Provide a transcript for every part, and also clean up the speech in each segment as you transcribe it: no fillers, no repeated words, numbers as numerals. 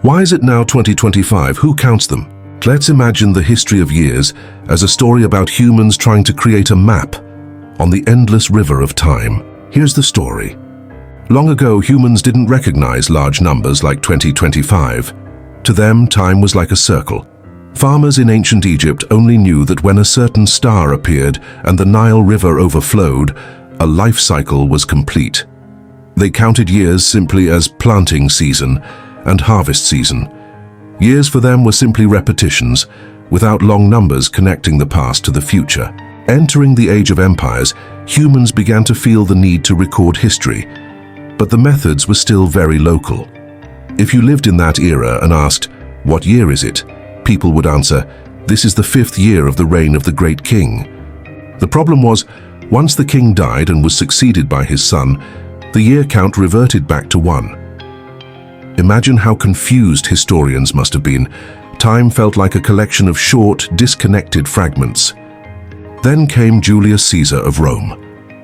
Why is it now 2025? Who counts them? Let's imagine the history of years as a story about humans trying to create a map on the endless river of time. Here's the story. Long ago, humans didn't recognize large numbers like 2025. To them, time was like a circle. Farmers in ancient Egypt only knew that when a certain star appeared and the Nile River overflowed, a life cycle was complete. They counted years simply as planting season and harvest season. Years for them were simply repetitions, without long numbers connecting the past to the future. Entering the Age of Empires, humans began to feel the need to record history, but the methods were still very local. If you lived in that era and asked, "What year is it?" people would answer, "This is the 5th year of the reign of the great king." The problem was, once the king died and was succeeded by his son, the year count reverted back to 1. Imagine how confused historians must have been. Time felt like a collection of short, disconnected fragments. Then came Julius Caesar of Rome.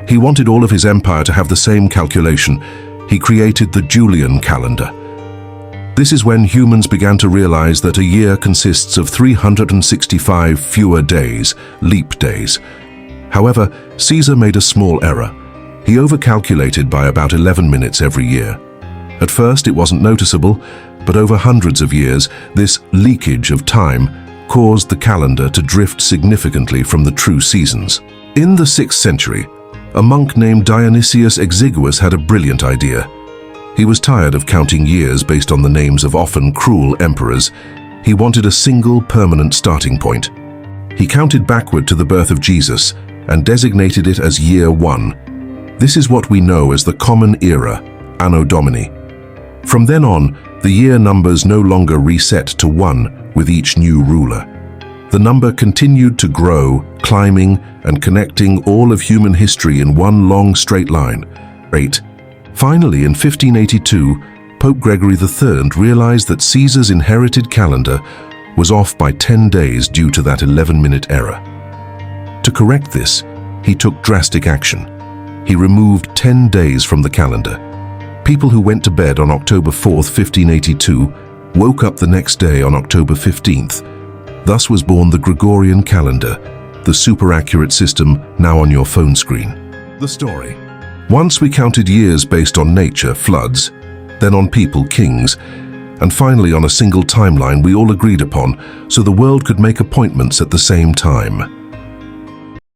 He wanted all of his empire to have the same calculation. He created the Julian calendar. This is when humans began to realize that a year consists of 365 fewer days, leap days. However, Caesar made a small error. He overcalculated by about 11 minutes every year. At first, it wasn't noticeable, but over hundreds of years, this leakage of time caused the calendar to drift significantly from the true seasons. In the 6th century, a monk named Dionysius Exiguus had a brilliant idea. He was tired of counting years based on the names of often cruel emperors. He wanted a single permanent starting point. He counted backward to the birth of Jesus and designated it as year 1. This is what we know as the Common Era, Anno Domini. From then on, the year numbers no longer reset to 1 with each new ruler. The number continued to grow, climbing and connecting all of human history in one long straight line. 8. Finally, in 1582, Pope Gregory III realized that Caesar's inherited calendar was off by 10 days due to that 11-minute error. To correct this, he took drastic action. He removed 10 days from the calendar. People who went to bed on October 4th, 1582, woke up the next day on October 15th. Thus was born the Gregorian calendar, the super-accurate system now on your phone screen. The story. Once we counted years based on nature, floods, then on people, kings, and finally on a single timeline we all agreed upon, so the world could make appointments at the same time.